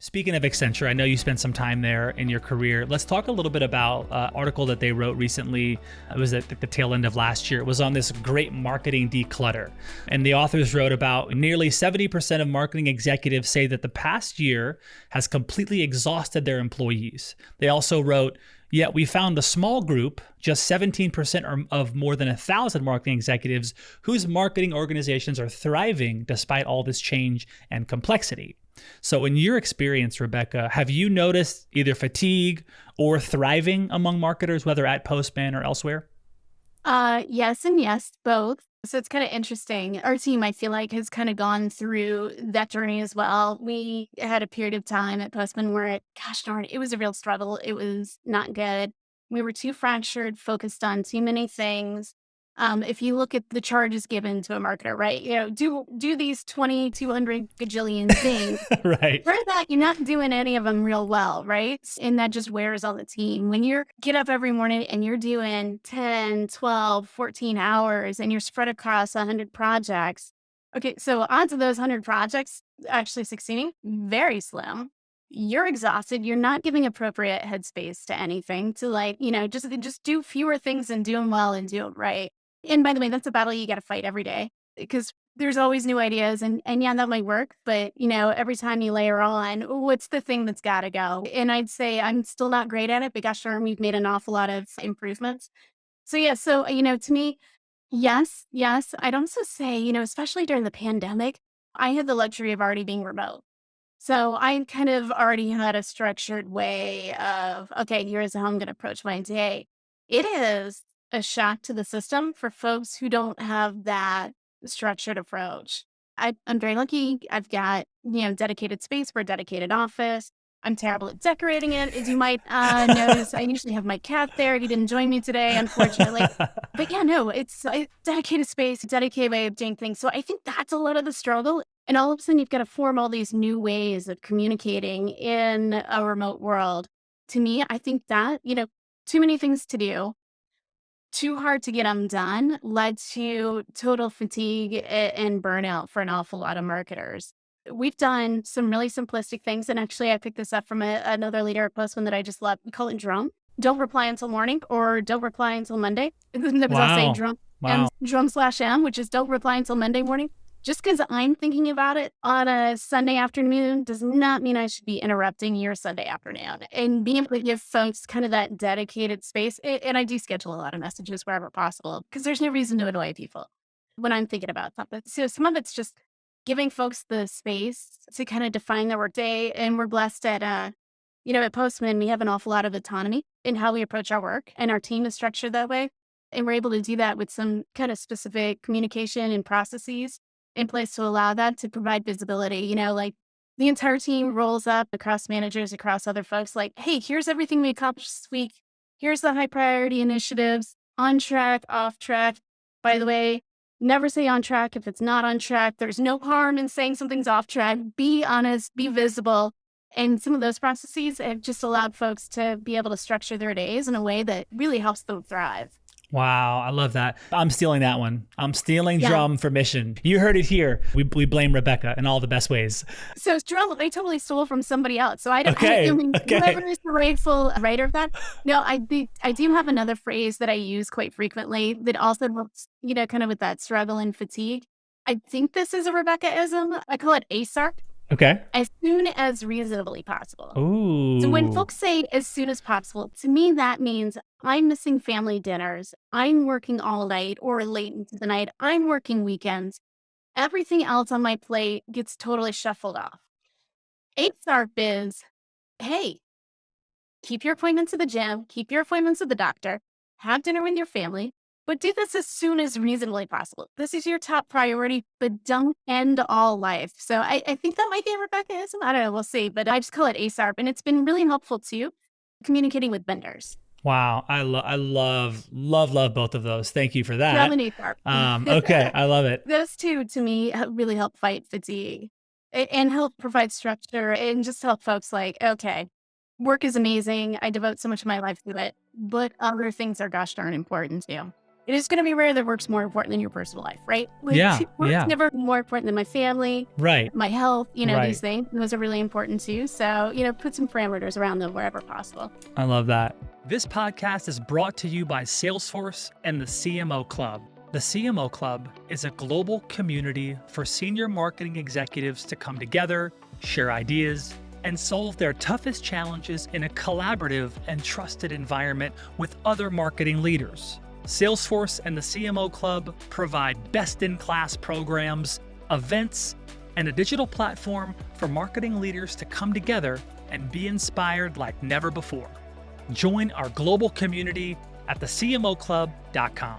Speaking of Accenture, I know you spent some time there in your career. Let's talk a little bit about an article that they wrote recently. It was at the tail end of last year. It was on this great marketing declutter. And the authors wrote about nearly 70% of marketing executives say that the past year has completely exhausted their employees. They also wrote, yet we found a small group, just 17% of more than 1,000 marketing executives, whose marketing organizations are thriving despite all this change and complexity. So in your experience, Rebecca, have you noticed either fatigue or thriving among marketers, whether at Postman or elsewhere? Yes and yes, both. So it's kind of interesting. Our team, I feel like, has kind of gone through that journey as well. We had a period of time at Postman where, gosh darn, it was a real struggle. It was not good. We were too fractured, focused on too many things. If you look at the charges given to a marketer, right? Do these 2,200 gajillion things. Right. For that, you're not doing any of them real well, right? And that just wears on the team. When you get up every morning and you're doing 10, 12, 14 hours and you're spread across 100 projects. Okay, so odds of those 100 projects actually succeeding, very slim. You're exhausted. You're not giving appropriate headspace to anything to just do fewer things and do them well and do them right. And by the way, that's a battle you got to fight every day because there's always new ideas and yeah, that might work. But every time you layer on, what's the thing that's got to go? And I'd say I'm still not great at it, but gosh darn, we've made an awful lot of improvements. So yeah, to me, yes, yes. I'd also say, especially during the pandemic, I had the luxury of already being remote. So I kind of already had a structured way of, okay, here's how I'm going to approach my day. It is a shock to the system for folks who don't have that structured approach. I'm very lucky. I've got, dedicated space for a dedicated office. I'm terrible at decorating it. As you might notice, I usually have my cat there. He didn't join me today, unfortunately. But yeah, no, it's a dedicated space, a dedicated way of doing things. So I think that's a lot of the struggle. And all of a sudden, you've got to form all these new ways of communicating in a remote world. To me, I think that, too many things to do, too hard to get them done, led to total fatigue and burnout for an awful lot of marketers. We've done some really simplistic things. And actually, I picked this up from another leader at Postman that I just love. We call it drum. Don't reply until morning or don't reply until Monday. I'll say Wow. drum, Wow. drum/M, which is don't reply until Monday morning. Just because I'm thinking about it on a Sunday afternoon does not mean I should be interrupting your Sunday afternoon. And being able to give folks kind of that dedicated space. And I do schedule a lot of messages wherever possible because there's no reason to annoy people when I'm thinking about something. So some of it's just giving folks the space to kind of define their workday. And we're blessed at Postman, we have an awful lot of autonomy in how we approach our work, and our team is structured that way. And we're able to do that with some kind of specific communication and processes in place to allow that to provide visibility. Like the entire team rolls up across managers, across other folks, like, hey, here's everything we accomplished this week. Here's the high priority initiatives, on track, off track. By the way, never say on track if it's not on track. There's no harm in saying something's off track. Be honest, be visible. And some of those processes have just allowed folks to be able to structure their days in a way that really helps them thrive. Wow, I love that. I'm stealing that one. I'm stealing Yeah. drum for mission. You heard it here. We blame Rebecca in all the best ways. So drum, they totally stole from somebody else. So Okay, I mean, okay. whoever is the rightful writer of that. No, I do have another phrase that I use quite frequently that also works, kind of with that struggle and fatigue. I think this is a Rebecca-ism. I call it ASARP, Okay. as soon as reasonably possible. So when Ooh. folks say as soon as possible, to me, that means I'm missing family dinners. I'm working all night or late into the night. I'm working weekends. Everything else on my plate gets totally shuffled off. ASARP is, hey, keep your appointments at the gym, keep your appointments at the doctor, have dinner with your family, but do this as soon as reasonably possible. This is your top priority, but don't end all life. So I think that might be a Rebecca-ism. I don't know. We'll see. But I just call it ASARP. And it's been really helpful too, communicating with vendors. Wow. I love both of those. Thank you for Drum that. and ASARP. Okay. I love it. Those two, to me, really help fight fatigue and help provide structure and just help folks like, okay, work is amazing. I devote so much of my life to it, but other things are gosh darn important too. it is going to be rare that work's more important than your personal life, right? Yeah, Work's yeah. never more important than my family, Right. my health, Right. these things. Those are really important too. So, put some parameters around them wherever possible. I love that. This podcast is brought to you by Salesforce and the CMO Club. The CMO Club is a global community for senior marketing executives to come together, share ideas, and solve their toughest challenges in a collaborative and trusted environment with other marketing leaders. Salesforce and the CMO Club provide best-in-class programs, events, and a digital platform for marketing leaders to come together and be inspired like never before. Join our global community at thecmoclub.com.